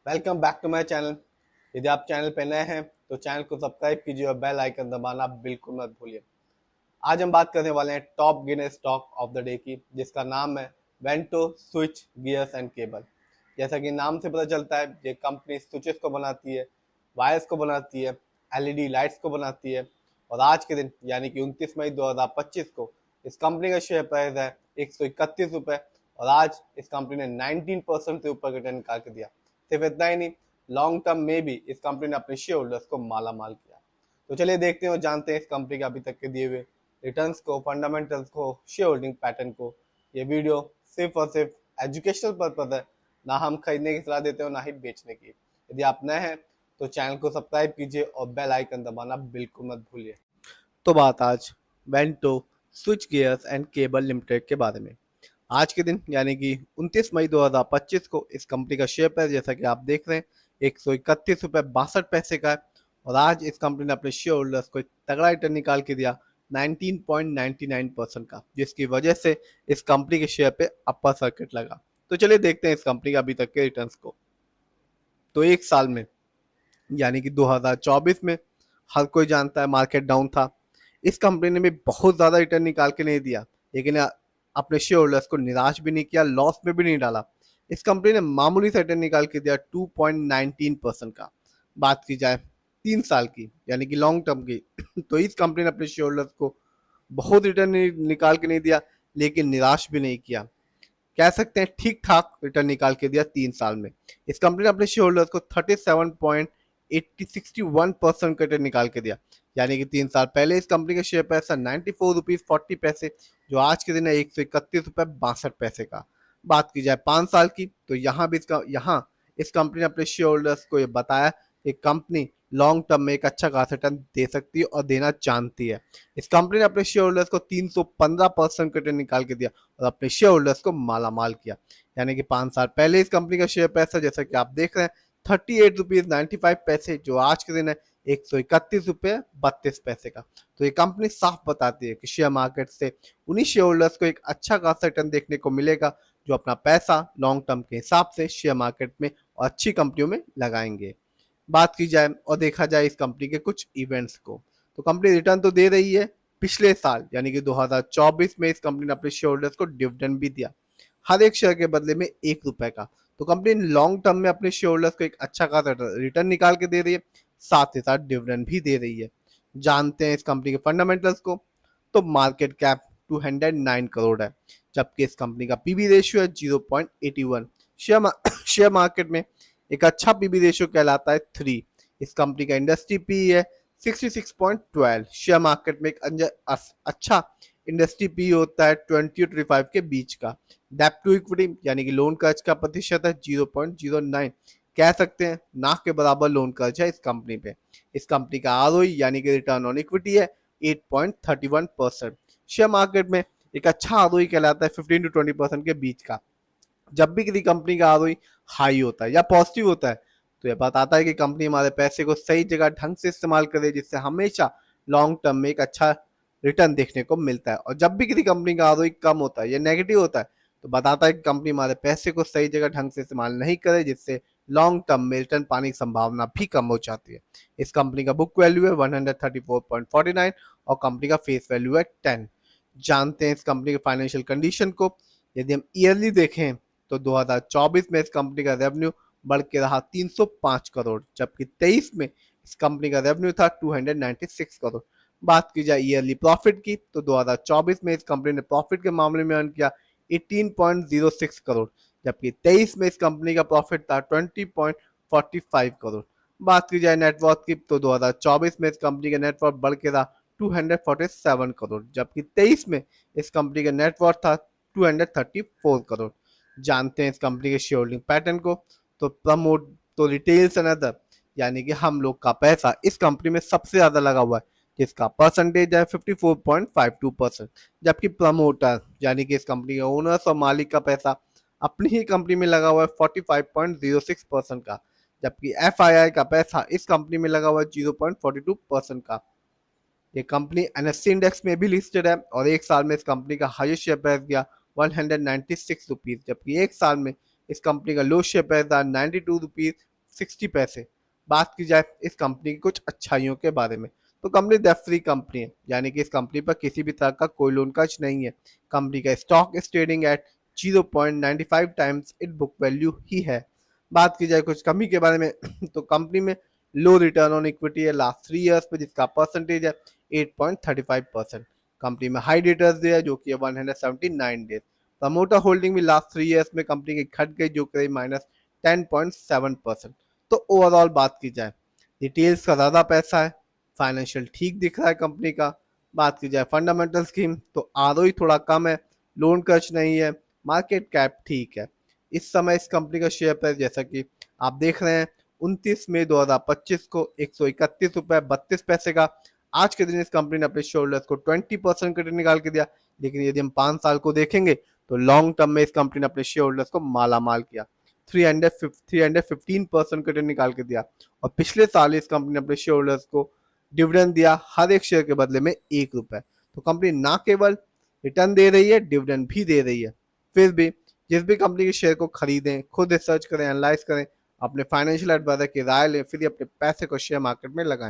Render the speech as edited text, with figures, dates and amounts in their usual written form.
Welcome back to my channel. यदि आप channel पे नए हैं तो चैनल को सब्सक्राइब कीजिए और बेल आइकन दबाना बिल्कुल मत भूलिए। आज हम बात करने वाले हैं top Guinness stock of the day की, जिसका नाम है Vento switch gears and cable. जैसा कि नाम से पता चलता है, ये कंपनी स्विचेस को बनाती है, वायर्स को बनाती है, एलईडी लाइट्स को बनाती है। और आज के दिन यानी कि 29 मई 2025 को इस कंपनी का शेयर प्राइस है 131 रुपये। और आज इस कंपनी ने 19% से ऊपर रिटर्न निकाल के दिया। सिर्फ इतना ही नहीं, लॉन्ग टर्म में भी इस कंपनी ने अपने शेयर होल्डर्स को माला माल किया। तो चलिए देखते हैं और जानते हैं इस कंपनी के अभी तक के दिए हुए रिटर्न्स को, फंडामेंटल्स को, शेयर होल्डिंग पैटर्न को। ये वीडियो सिर्फ और सिर्फ एजुकेशनल पर्पज है, ना हम खरीदने की सलाह देते हैं और ना ही बेचने की। यदि आप नए हैं तो चैनल को सब्सक्राइब कीजिए और बेल आइकन दबाना बिल्कुल मत भूलिए। तो बात आज Vento switch gears and cable limited के बारे में। आज के दिन यानी कि 29 मई 2025 को इस कंपनी का शेयर प्राइस जैसा कि आप देख रहे हैं 131 रुपये 62 पैसे का है। और आज इस कंपनी ने अपने शेयर होल्डर्स को एक तगड़ा रिटर्न निकाल के दिया 19.99% का, जिसकी वजह से इस कंपनी के शेयर पे अपर सर्किट लगा। तो चलिए देखते हैं इस कंपनी का अभी तक के रिटर्न्स को। तो एक साल में यानी कि 2024 में हर कोई जानता है मार्केट डाउन था। इस कंपनी ने भी बहुत ज़्यादा रिटर्न निकाल के नहीं दिया, लेकिन अपने शेयर होल्डर्स को निराश भी नहीं किया, लॉस में भी नहीं डाला। इस कंपनी ने मामूली से रिटर्न निकाल के दिया 2.19% का। बात की जाए 3 साल की यानी कि लॉन्ग टर्म की तो इस कंपनी ने अपने शेयर होल्डर्स को बहुत रिटर्न निकाल के नहीं दिया, लेकिन निराश भी नहीं किया। कह सकते हैं ठीक ठाक रिटर्न निकाल के दिया 3 साल में। इस कंपनी ने अपने शेयर होल्डर्स को 37.61% का रिटर्न निकाल के दिया, यानी कि 3 साल पहले इस कंपनी का शेयर प्राइस था 94 रुपीज 40 पैसे, जो आज के दिन है 131 रुपये 62 पैसे का। बात की जाए 5 साल की तो यहाँ इस कंपनी ने अपने शेयर होल्डर्स को ये बताया कि कंपनी लॉन्ग टर्म में एक अच्छा खासा रिटर्न दे सकती है और देना जानती है। इस कंपनी ने अपने शेयर होल्डर्स को 315% का रिटर्न निकाल के दिया और अपने शेयर होल्डर्स को माला माल किया। यानी कि 5 साल पहले इस कंपनी का शेयर प्राइस था जैसा कि आप देख रहे हैं 38 रुपीज 95 पैसे, जो आज के दिन है 131 रुपये 32 पैसे का। तो ये कंपनी साफ बताती है कि शेयर मार्केट से उन्हीं शेयर होल्डर्स को एक अच्छा खासा रिटर्न देखने को मिलेगा जो अपना पैसा लॉन्ग टर्म के हिसाब से शेयर मार्केट में और अच्छी कंपनियों में लगाएंगे। बात की जाए और देखा जाए इस कंपनी के कुछ इवेंट्स को, तो कंपनी रिटर्न तो दे रही है। पिछले साल यानी कि 2024 में इस कंपनी ने अपने शेयर होल्डर्स को डिविडेंड भी दिया, हर एक शेयर के बदले में 1 रुपए का। तो कंपनी लॉन्ग टर्म में अपने शेयर होल्डर्स को एक अच्छा खासा रिटर्न निकाल के दे रही है, साथ ही साथ डिविडेंड भी दे रही है। जानते हैं इस कंपनी के फंडामेंटल्स को। तो मार्केट कैप 209 करोड़ है, जबकि इस कंपनी का पीबी रेशियो है 0.81। शेयर मार्केट में एक अच्छा पीबी रेशियो कहलाता है 3। इस कंपनी का इंडस्ट्री पी है 66.12। शेयर मार्केट में एक अच्छा इंडस्ट्री पी होता है 20-25 के बीच का। डेप्ट टू इक्विटी यानी कि लोन कर्ज का प्रतिशत है 0.09। कह सकते हैं ना के बराबर लोन कर्ज है इस कंपनी पे। इस कंपनी का आरओई यानी कि रिटर्न ऑन इक्विटी है 8.31%। शेयर मार्केट में एक अच्छा आरओई कहलाता है 15 to 20% के बीच का। जब भी किसी कंपनी का आरओई हाई होता है या पॉजिटिव होता है तो यह बताता है कि कंपनी हमारे पैसे को सही जगह ढंग से इस्तेमाल करे, जिससे हमेशा लॉन्ग टर्म में एक अच्छा रिटर्न देखने को मिलता है। और जब भी किसी कंपनी का आरओई कम होता है या नेगेटिव होता है तो बताता है कि कंपनी हमारे पैसे को सही जगह ढंग से इस्तेमाल नहीं करे, जिससे लॉन्ग टर्म में रिटर्न पाने की संभावना भी कम हो जाती है। इस कंपनी का बुक वैल्यू है 134.49 और कंपनी का फेस वैल्यू है 10। जानते हैं इस कंपनी के फाइनेंशियल कंडीशन को। यदि हम ईयरली देखें तो 2024 में इस कंपनी का रेवेन्यू बढ़ के रहा 305 करोड़, जबकि 23 में इस कंपनी का रेवेन्यू था 296 करोड़। बात की जाए ईयरली प्रॉफिट की तो 2024 में इस कंपनी ने प्रॉफिट के मामले में अर्न किया 18.06 करोड़, जबकि 23 में इस कंपनी का प्रॉफिट था 20.45 करोड़। बात की जाए नेटवर्थ की तो 2024 में इस कंपनी का नेटवर्थ बढ़ के रहा 247 करोड़, जबकि 23 में इस कंपनी का नेटवर्थ था 234 करोड़। जानते हैं इस कंपनी के शेयर होल्डिंग पैटर्न को। तो प्रमोट तो रिटेल्स एंड अदर यानी कि हम लोग का पैसा इस कंपनी में सबसे ज्यादा लगा हुआ है, जिसका परसेंटेज है 54.52%। जबकि प्रमोटर यानी कि इस कंपनी के ओनर्स और मालिक का पैसा अपनी ही कंपनी में लगा हुआ है 45.06% का, जबकि एफ का पैसा इस कंपनी में लगा हुआ है 0.42% का। ये कंपनी एनएससी इंडेक्स में भी लिस्टेड है और एक साल में इस कंपनी का हाईएस्ट शेयर प्राइस गया 196 रुपीज, जबकि एक साल में इस कंपनी का लो शेयर प्राइस था 92 रुपीज 60 पैसे। बात की जाए इस कंपनी की कुछ अच्छाइयों के बारे में, तो कंपनी डेब्ट फ्री कंपनी है, यानी कि इस कंपनी पर किसी भी तरह का कोई लोन खर्च नहीं है। कंपनी का stock is trading at 0.95 times its book value ही है। बात की जाए कुछ कमी के बारे में तो कंपनी में लो रिटर्न ऑन इक्विटी है लास्ट 3 ईयर्स पे, जिसका परसेंटेज है 8.35%। कंपनी में हाई डेटर्स डे है जो कि 179 डेज। प्रमोटर होल्डिंग भी लास्ट 3 ईयर्स में कंपनी की घट गई जो कि -10.7%। तो ओवरऑल बात की जाए डिटेल्स का ज़्यादा पैसा है, फाइनेंशियल ठीक दिख रहा है कंपनी का। बात की जाए फंडामेंटल स्कीम तो आरओई थोड़ा कम है, लोन खर्च नहीं है, मार्केट कैप ठीक है। इस समय इस कंपनी का शेयर प्राइस जैसा कि आप देख रहे हैं 29 मई 2025 को 131 रुपये 32 पैसे का। आज के दिन इस कंपनी ने अपने शेयर होल्डर्स को 20% क्रेडिट निकाल के दिया, लेकिन यदि हम 5 साल को देखेंगे तो लॉन्ग टर्म में इस कंपनी ने अपने शेयर होल्डर्स को माला माल किया, 315% क्रेडिट निकाल के दिया। और पिछले साल इस कंपनी ने अपने शेयर होल्डर्स को डिविडेंड दिया हर एक शेयर के बदले में 1 रुपए। तो कंपनी ना केवल रिटर्न दे रही है, डिविडेंड भी दे रही है। फिर भी जिस भी कंपनी के शेयर को खरीदें, खुद रिसर्च करें, एनालाइज करें, अपने फाइनेंशियल एडवाइजर की राय लें, फिर अपने पैसे को शेयर मार्केट में लगाएं।